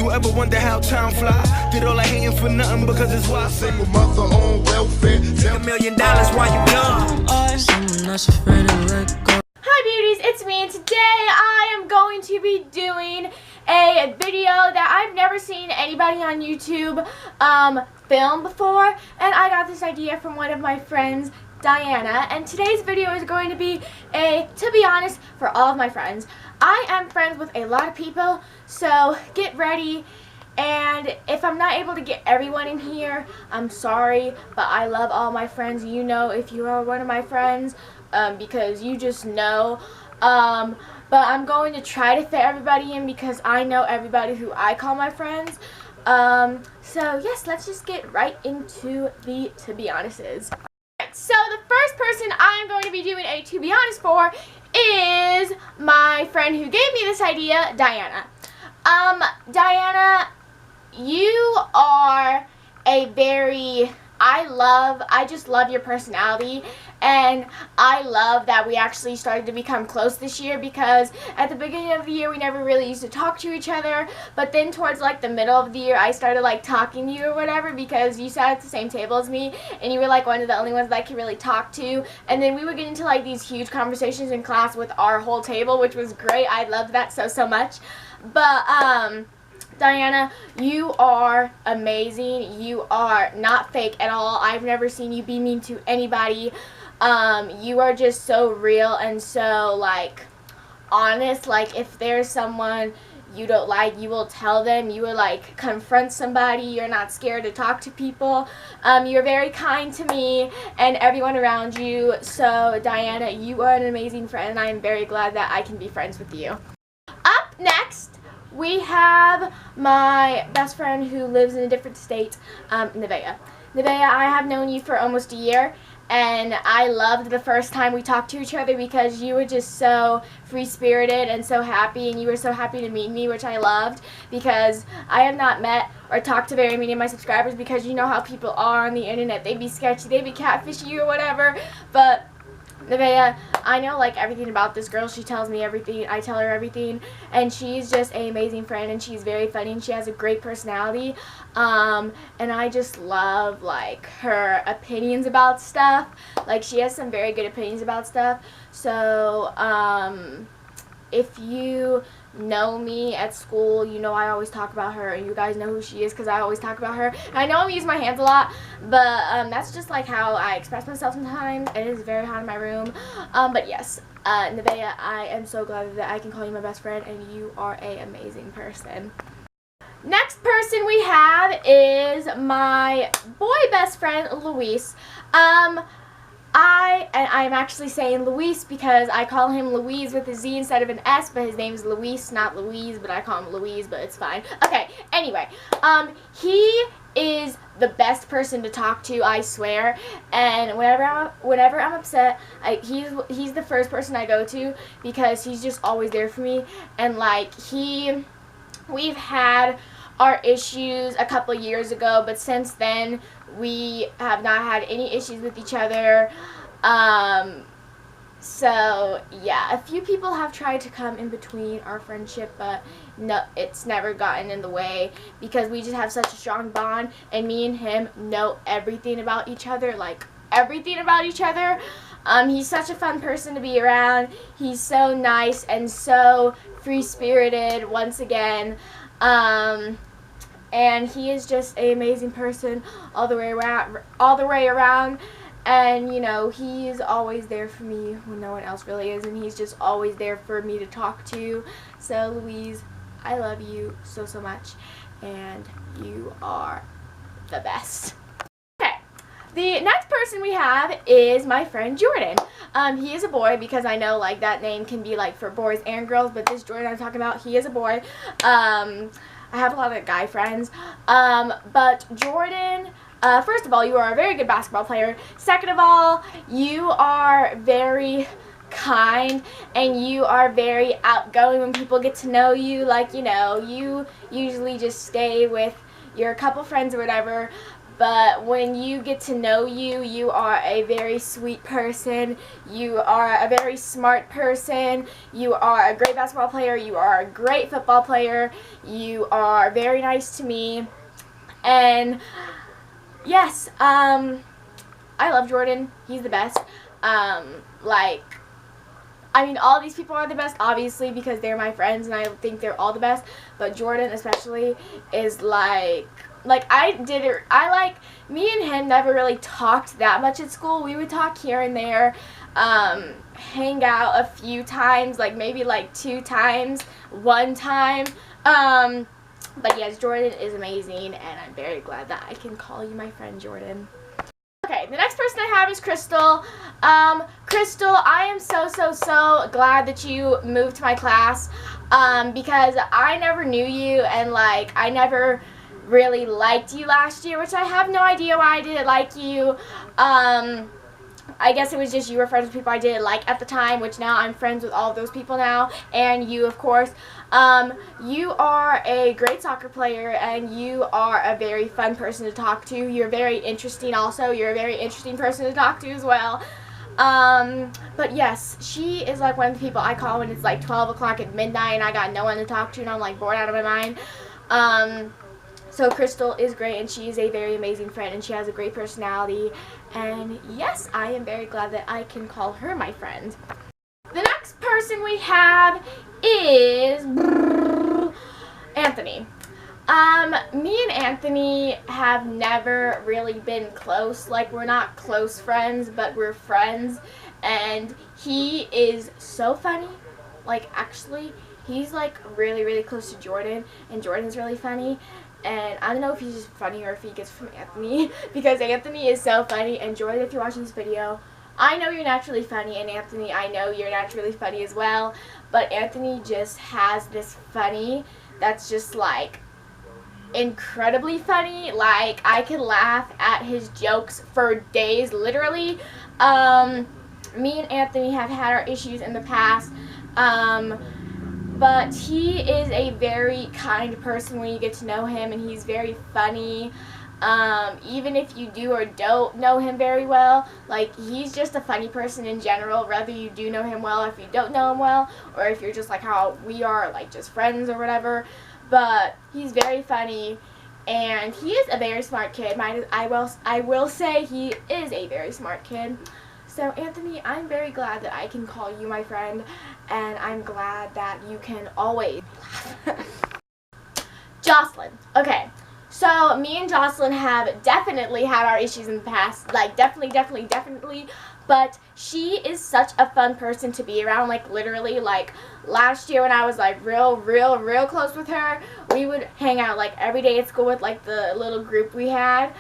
You ever wonder how time fly? Did all I hating for nothing because it's why I single mother on welfare. Take $1 million while you young. Someone that's afraid to let go. Hi beauties, it's me, and today I am going to be doing a video that I've never seen anybody on YouTube film before, and I got this idea from one of my friends, Diana, and today's video is going to be to be honest, for all of my friends. I am friends with a lot of people, so get ready. And if I'm not able to get everyone in here, I'm sorry, but I love all my friends. You know if you are one of my friends, because you just know. But I'm going to try to fit everybody in because I know everybody who I call my friends. So yes, let's just get right into the To Be Honest's. So the first person I'm going to be doing a To Be Honest for is my friend who gave me this idea, Diana. Diana, you are a very, I just love your personality, and I love that we actually started to become close this year, because at the beginning of the year we never really used to talk to each other, but then towards like the middle of the year I started like talking to you or whatever, because you sat at the same table as me and you were like one of the only ones that I could really talk to, and then we would get into like these huge conversations in class with our whole table, which was great. I loved that so much. But Diana, you are amazing. You are not fake at all. I've never seen you be mean to anybody. You are just so real and so, like, honest. Like, if there's someone you don't like, you will tell them. You will, like, confront somebody. You're not scared to talk to people. You're very kind to me and everyone around you. So, Diana, you are an amazing friend, and I am very glad that I can be friends with you. Up next, we have my best friend who lives in a different state, Nevaeh. Nevaeh, I have known you for almost a year, and I loved the first time we talked to each other because you were just so free-spirited and so happy, and you were so happy to meet me, which I loved, because I have not met or talked to very many of my subscribers, because you know how people are on the internet. They be sketchy, they be catfishy or whatever, but Nevaeh, I know like everything about this girl. She tells me everything. I tell her everything, and she's just an amazing friend, and she's very funny, and she has a great personality, and I just love like her opinions about stuff. Like, she has some very good opinions about stuff. So if you know me at school, you know I always talk about her, and you guys know who she is because I always talk about her. And I know I'm using my hands a lot, but that's just like how I express myself sometimes. It is very hot in my room, but yes, Nevaeh, I am so glad that I can call you my best friend, and you are an amazing person. Next person we have is my boy best friend, Luis. I'm actually saying Luis because I call him Louise with a Z instead of an S, but his name's Luis, not Louise, but I call him Louise, but it's fine. Okay, anyway, he is the best person to talk to, I swear, and whenever I'm upset, he's the first person I go to, because he's just always there for me, and like, we've had our issues a couple years ago, but since then we have not had any issues with each other. So yeah, a few people have tried to come in between our friendship, but no, it's never gotten in the way, because we just have such a strong bond, and me and him know everything about each other, like everything about each other. He's such a fun person to be around. He's so nice and so free-spirited once again. And he is just an amazing person all the way around. And, you know, he's always there for me when no one else really is, and he's just always there for me to talk to. So, Louise, I love you so much, and you are the best. Okay, the next person we have is my friend Jordan. He is a boy, because I know, like, that name can be, like, for boys and girls, but this Jordan I'm talking about, he is a boy. I have a lot of guy friends, but Jordan, first of all, you are a very good basketball player. Second of all, you are very kind, and you are very outgoing when people get to know you. Like, you know, you usually just stay with your couple friends or whatever, but when you get to know you, you are a very sweet person. You are a very smart person. You are a great basketball player. You are a great football player. You are very nice to me. And yes, I love Jordan. He's the best. I mean, all these people are the best, obviously, because they're my friends, and I think they're all the best. But Jordan, especially, is me and him never really talked that much at school. We would talk here and there, hang out a few times, like maybe like 2 times, 1 time. But yes, Jordan is amazing, and I'm very glad that I can call you my friend, Jordan. Okay, the next person I have is Crystal. Crystal, I am so glad that you moved to my class, because I never knew you, and like I never really liked you last year, which I have no idea why I didn't like you. I guess it was just you were friends with people I didn't like at the time, which now I'm friends with all of those people now, and you, of course. You are a great soccer player, and you are a very fun person to talk to. You're very interesting also. You're a very interesting person to talk to as well. But yes, she is like one of the people I call when it's like 12 o'clock at midnight and I got no one to talk to and I'm like bored out of my mind. So Crystal is great, and she is a very amazing friend, and she has a great personality, and yes, I am very glad that I can call her my friend. The next person we have is Anthony. Me and Anthony have never really been close. Like, we're not close friends, but we're friends, and he is so funny. Like, actually, he's like really close to Jordan, and Jordan's really funny. And I don't know if he's just funny or if he gets from Anthony, because Anthony is so funny. And Jordan, if you're watching this video, I know you're naturally funny, and Anthony, I know you're naturally funny as well. But Anthony just has this funny that's just like incredibly funny. Like, I could laugh at his jokes for days, literally. Me and Anthony have had our issues in the past. But he is a very kind person when you get to know him, and he's very funny. Even if you do or don't know him very well, like, he's just a funny person in general, whether you do know him well or if you don't know him well, or if you're just like how we are, like just friends or whatever. But he's very funny, and he is a very smart kid. I will say he is a very smart kid. So, Anthony, I'm very glad that I can call you my friend, and I'm glad that you can always laugh. Jocelyn. Okay, so me and Jocelyn have definitely had our issues in the past. Like, definitely. But she is such a fun person to be around. Like, literally, like, last year when I was, like, real close with her, we would hang out, like, every day at school with, like, the little group we had.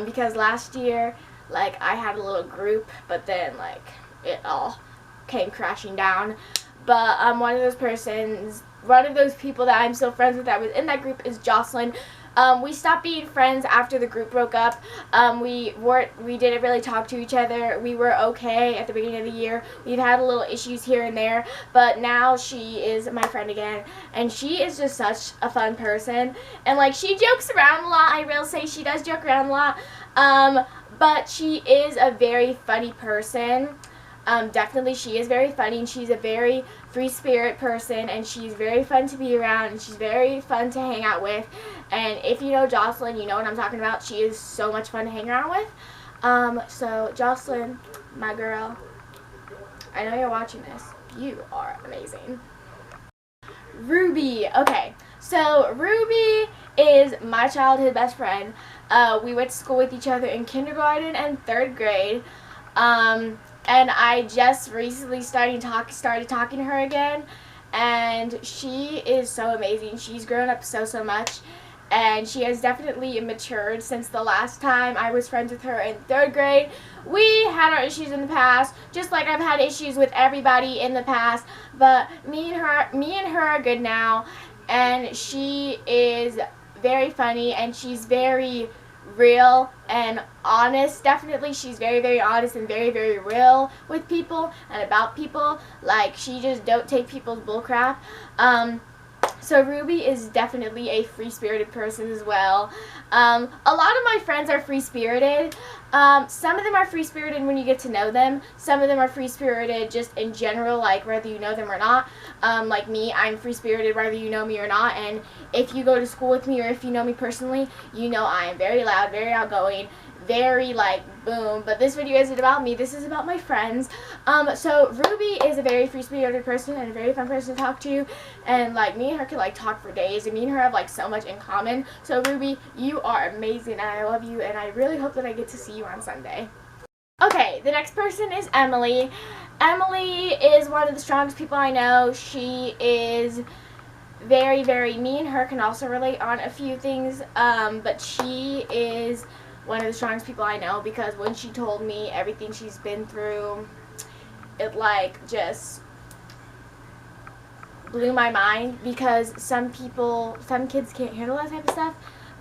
Because last year, like, I had a little group, but then, like, it all came crashing down. But one of those people that I'm still friends with that was in that group is Jocelyn. We stopped being friends after the group broke up. We didn't really talk to each other. We were okay at the beginning of the year. We've had a little issues here and there, but now she is my friend again, and she is just such a fun person. And, like, she jokes around a lot. I will say she does joke around a lot. But she is a very funny person. Definitely she is very funny, and she's a very free spirit person, and she's very fun to be around, and she's very fun to hang out with. And if you know Jocelyn, you know what I'm talking about. She is so much fun to hang around with. So Jocelyn, my girl, I know you're watching this. You are amazing. Ruby. Okay, so Ruby is my childhood best friend. We went to school with each other in kindergarten and 3rd grade. And I just recently started talking to her again, and she is so amazing. She's grown up so much, and she has definitely matured since the last time I was friends with her in 3rd grade. We had our issues in the past, just like I've had issues with everybody in the past, but me and her are good now, and she is very funny, and she's very real and honest. Definitely she's very honest and very real with people and about people. Like, she just don't take people's bull crap. So Ruby is definitely a free-spirited person as well. A lot of my friends are free-spirited. Some of them are free-spirited when you get to know them. Some of them are free-spirited just in general, like whether you know them or not. Like me, I'm free-spirited whether you know me or not. And if you go to school with me or if you know me personally, you know I am very loud, very outgoing, very like boom. But this video isn't about me. This is about my friends. So Ruby is a very free-spirited person and a very fun person to talk to. And like me and her could like talk for days. And me and her have like so much in common. So Ruby, you are amazing and I love you. And I really hope that I get to see you on Sunday. Okay, the next person is Emily. Emily is one of the strongest people I know. She is very, me and her can also relate on a few things. But she is one of the strongest people I know because when she told me everything she's been through, it like just blew my mind because some kids can't handle that type of stuff,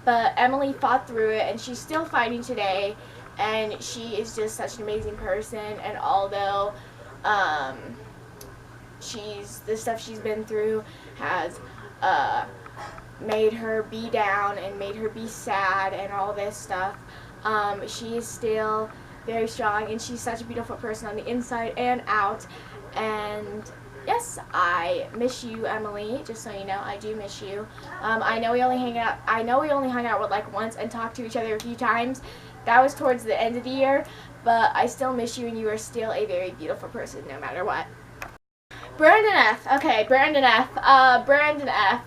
but Emily fought through it and she's still fighting today, and she is just such an amazing person. And although the stuff she's been through has made her be down and made her be sad and all this stuff, she is still very strong, and she's such a beautiful person on the inside and out. And yes, I miss you, Emily. Just so you know, I do miss you. I know we only hung out with like once and talked to each other a few times. That was towards the end of the year, but I still miss you, and you are still a very beautiful person no matter what. Brandon F. Okay, Brandon F. Brandon F.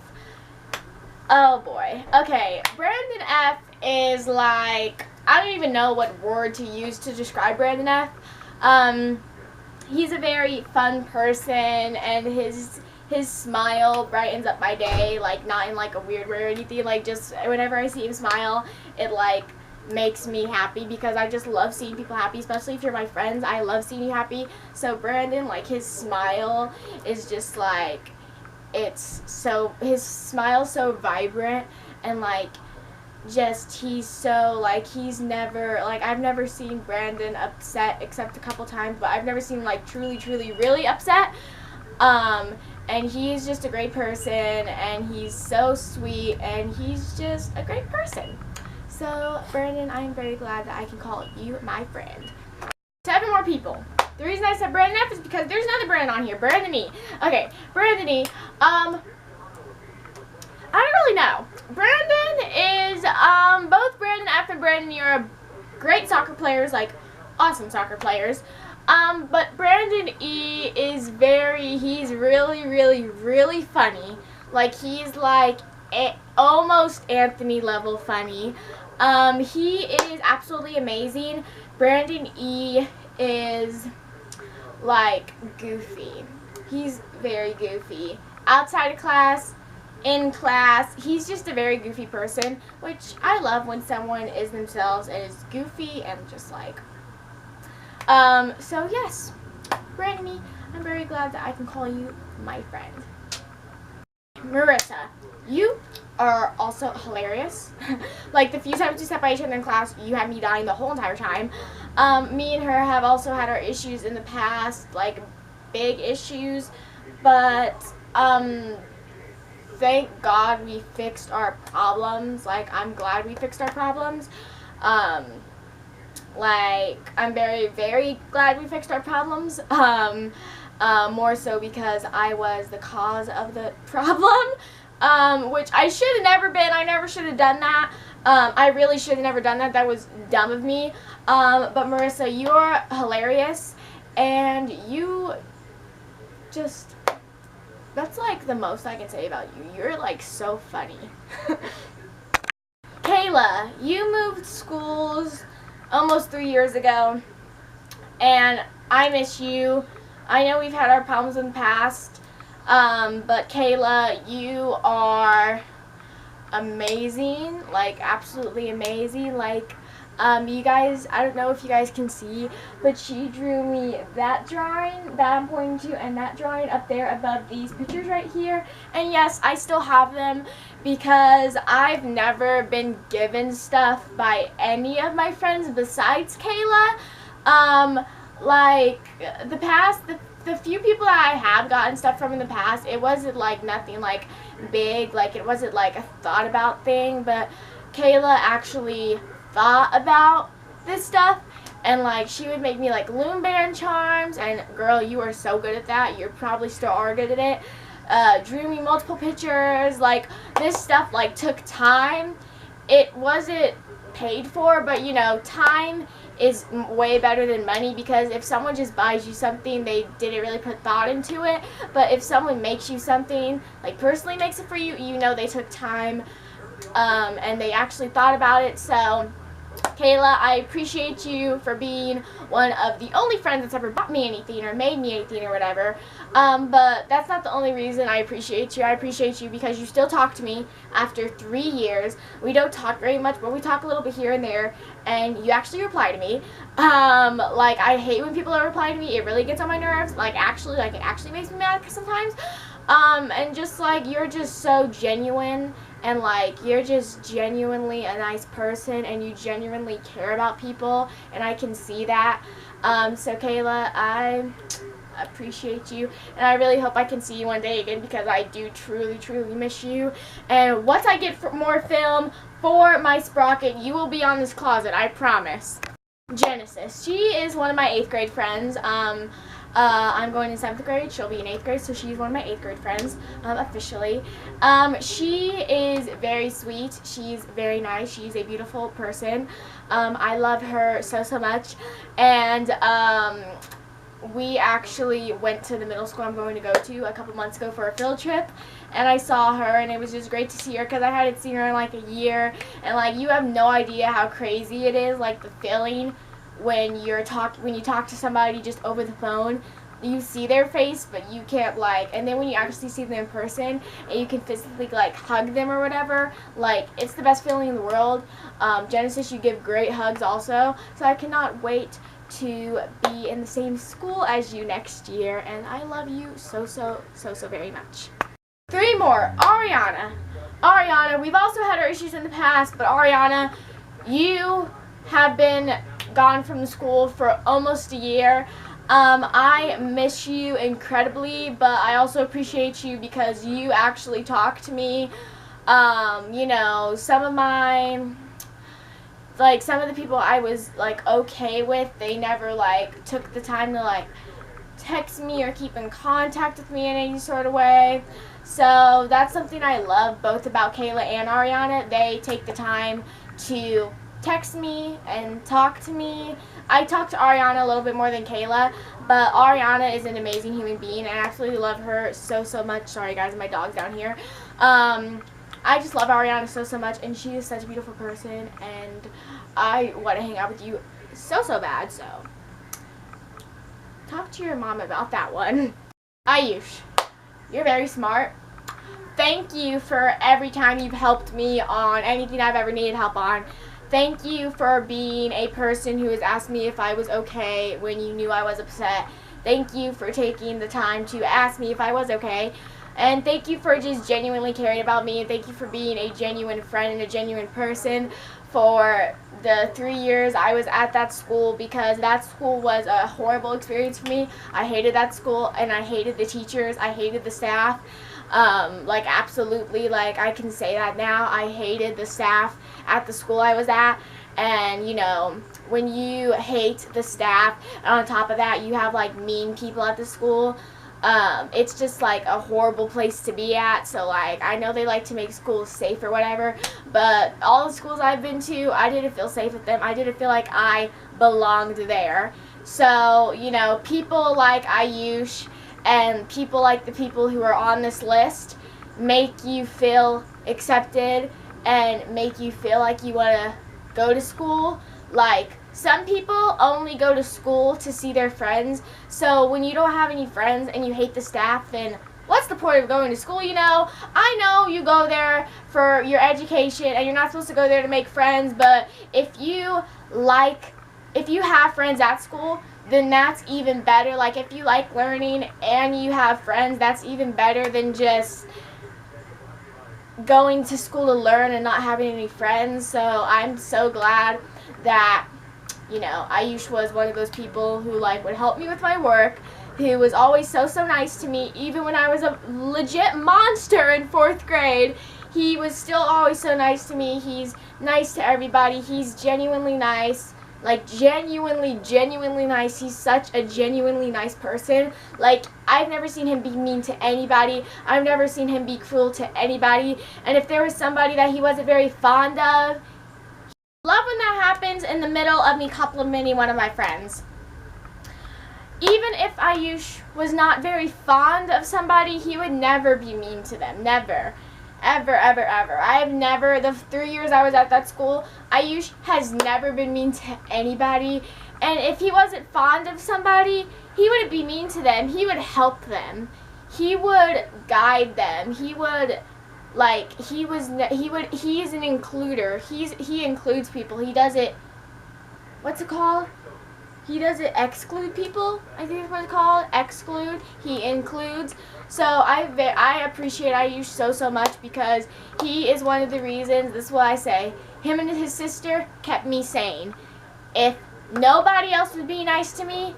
Oh boy. Okay, Brandon F is like, I don't even know what word to use to describe Brandon F. He's a very fun person, and his smile brightens up my day, like not in like a weird way or anything, like just whenever I see him smile, it like makes me happy because I just love seeing people happy, especially if you're my friends. I love seeing you happy. So Brandon, like his smile is just like, his smile's so vibrant, and like just he's so like, he's never like, I've never seen Brandon upset except a couple times, but I've never seen like truly really upset. And he's just a great person, and he's so sweet, and he's just a great person. So Brandon, I'm very glad that I can call you my friend. 7 more people. The reason I said Brandon F is because there's another Brandon on here, Brandon E. Okay, Brandon E. I don't really know. Brandon is, both Brandon F and Brandon E are great soccer players, like awesome soccer players. But Brandon E is he's really funny. Like he's like almost Anthony level funny. He is absolutely amazing. Brandon E is like goofy. He's very goofy. Outside of class, in class, he's just a very goofy person, which I love when someone is themselves and is goofy and just like, so yes, Brandon E, I'm very glad that I can call you my friend. Marissa, you are also hilarious. Like the few times we sat by each other in class, you had me dying the whole entire time. Me and her have also had our issues in the past, like big issues, but thank God we fixed our problems. Like I'm glad we fixed our problems. Like I'm very glad we fixed our problems. More so because I was the cause of the problem, which I should have never been. I never should have done that. I really should have never done that. That was dumb of me. But Marissa, you are hilarious, and you just, that's like the most I can say about you. You're like so funny. Kayla, you moved schools almost 3 years ago, and I miss you. I know we've had our problems in the past, but Kayla, you are amazing, like absolutely amazing. Like, you guys, I don't know if you guys can see, but she drew me that drawing that I'm pointing to, and that drawing up there above these pictures right here. And yes, I still have them because I've never been given stuff by any of my friends besides Kayla. Like the few people that I have gotten stuff from in the past, it wasn't like nothing. Like big, like it wasn't like a thought about thing, but Kayla actually thought about this stuff, and like she would make me like loom band charms, and girl, you are so good at that. You probably still are good at it. Drew me multiple pictures. Like this stuff like took time. It wasn't paid for, but you know, time is way better than money, because if someone just buys you something, they didn't really put thought into it. But if someone makes you something, like personally makes it for you, you know they took time and they actually thought about it. So Kayla, I appreciate you for being one of the only friends that's ever bought me anything or made me anything or whatever. But that's not the only reason I appreciate you. I appreciate you because you still talk to me after 3 years. We don't talk very much, but we talk a little bit here and there, and you actually reply to me. Like, I hate when people don't reply to me. It really gets on my nerves. Like, actually, like, it actually makes me mad sometimes. And just, like, you're just so genuine, and, like, you're just genuinely a nice person, and you genuinely care about people, and I can see that. So, Kayla, I appreciate you, and I really hope I can see you one day again, because I do truly, truly miss you. And once I get more film for my sprocket, you will be on this closet, I promise. Genesis. She is one of my 8th grade friends. I'm going in 7th grade. She'll be in 8th grade, so she's one of my 8th grade friends, officially. She is very sweet. She's very nice. She's a beautiful person. I love her so, so much. And we actually went to the middle school I'm going to go to a couple months ago for a field trip, and I saw her, and it was just great to see her, because I hadn't seen her in like a year. And like, you have no idea how crazy it is, like the feeling when you talk to somebody just over the phone. You see their face, but you can't, like, and then when you actually see them in person and you can physically like hug them or whatever, like, it's the best feeling in the world. Genesis, you give great hugs also, so I cannot wait to be in the same school as you next year, and I love you so, so, so, so very much. 3 more. Arianna. Arianna, we've also had our issues in the past, but Arianna, you have been gone from the school for almost a year. I miss you incredibly, but I also appreciate you because you actually talk to me. You know, some of the people I was like okay with, they never like took the time to like text me or keep in contact with me in any sort of way. So that's something I love both about Kayla and Arianna. They take the time to text me and talk to me. I talk to Arianna a little bit more than Kayla, but Arianna is an amazing human being. I absolutely love her so, so much. Sorry guys, my dog's down here. I just love Arianna so, so much, and she is such a beautiful person, and I want to hang out with you so, so bad. So talk to your mom about that one. Ayush, you're very smart. Thank you for every time you've helped me on anything I've ever needed help on. Thank you for being a person who has asked me if I was okay when you knew I was upset. Thank you for taking the time to ask me if I was okay. And thank you for just genuinely caring about me. And thank you for being a genuine friend and a genuine person for the 3 years I was at that school, because that school was a horrible experience for me. I hated that school, and I hated the teachers. I hated the staff. Like, absolutely, like, I can say that now. I hated the staff at the school I was at. And, you know, when you hate the staff, and on top of that, you have, like, mean people at the school, it's just, like, a horrible place to be at. So, like, I know they like to make schools safe or whatever, but all the schools I've been to, I didn't feel safe with them. I didn't feel like I belonged there. So, you know, people like Ayush and people like the people who are on this list make you feel accepted and make you feel like you want to go to school. Like, some people only go to school to see their friends, so when you don't have any friends and you hate the staff, then what's the point of going to school, you know? I know you go there for your education and you're not supposed to go there to make friends, but if you have friends at school, then that's even better. Like, if you like learning and you have friends, that's even better than just going to school to learn and not having any friends. So I'm so glad that, you know, Ayush was one of those people who, like, would help me with my work, who was always so nice to me. Even when I was a legit monster in 4th grade, he was still always so nice to me. He's nice to everybody. He's genuinely nice. Like, genuinely nice. He's such a genuinely nice person. Like, I've never seen him be mean to anybody. I've never seen him be cruel to anybody. And if there was somebody that he wasn't very fond of, love when that happens in the middle of me complimenting one of my friends. Even if Ayush was not very fond of somebody, he would never be mean to them. Never. Ever. I have never, the 3 years I was at that school, Ayush has never been mean to anybody. And if he wasn't fond of somebody, he wouldn't be mean to them. He would help them. He would guide them. He would, like, he is an includer. He includes people. He doesn't, what's it called? He doesn't exclude people, I think is what it's called. Exclude. He includes. So I appreciate Ayush so much because he is one of the reasons, this is what I say, him and his sister kept me sane. If nobody else was being nice to me,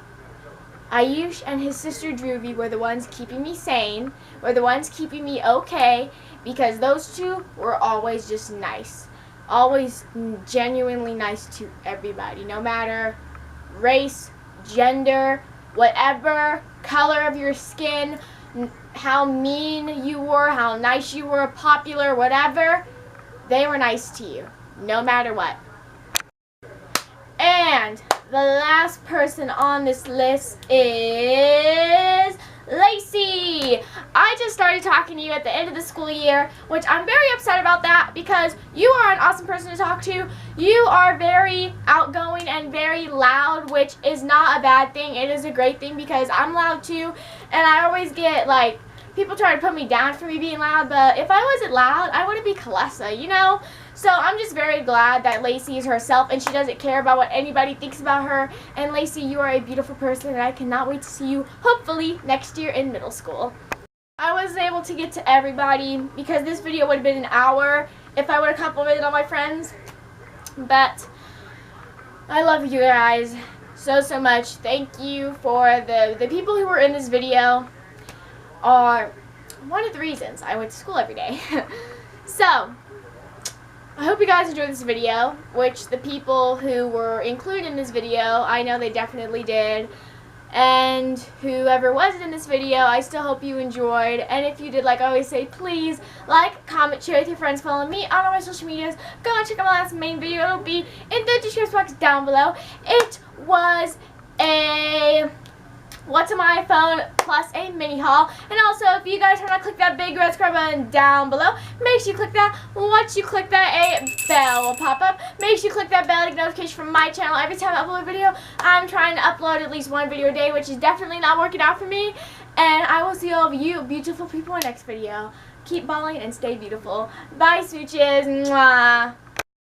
Ayush and his sister Druvy were the ones keeping me sane, were the ones keeping me okay, because those two were always just nice. Always genuinely nice to everybody, no matter race, gender, whatever, color of your skin, how mean you were, how nice you were, popular, whatever, they were nice to you, no matter what. And the last person on this list is Lacey. I just started talking to you at the end of the school year, which I'm very upset about that because you are an awesome person to talk to. You are very outgoing and very loud, which is not a bad thing. It is a great thing because I'm loud too, and I always get, like, people try to put me down for me being loud, but if I wasn't loud, I wouldn't be Kalessa, you know? So I'm just very glad that Lacey is herself and she doesn't care about what anybody thinks about her. And Lacey, you are a beautiful person and I cannot wait to see you, hopefully, next year in middle school. I wasn't able to get to everybody because this video would have been an hour if I would have complimented all my friends. But I love you guys so much. Thank you for the people who were in this video are one of the reasons I went to school every day. So, I hope you guys enjoyed this video, which the people who were included in this video, I know they definitely did. And whoever wasn't in this video, I still hope you enjoyed. And if you did, like I always say, please like, comment, share with your friends, follow me on all my social medias. Go and check out my last main video. It'll be in the description box down below. It was a what's on my iPhone plus a mini haul. And also, if you guys have not clicked that big red subscribe button down below, make sure you click that. Once you click that, a bell will pop up. Make sure you click that bell to get notification from my channel every time I upload a video. I'm trying to upload at least one video a day, which is definitely not working out for me. And I will see all of you beautiful people in the next video. Keep balling and stay beautiful. Bye, smooches. Mwah.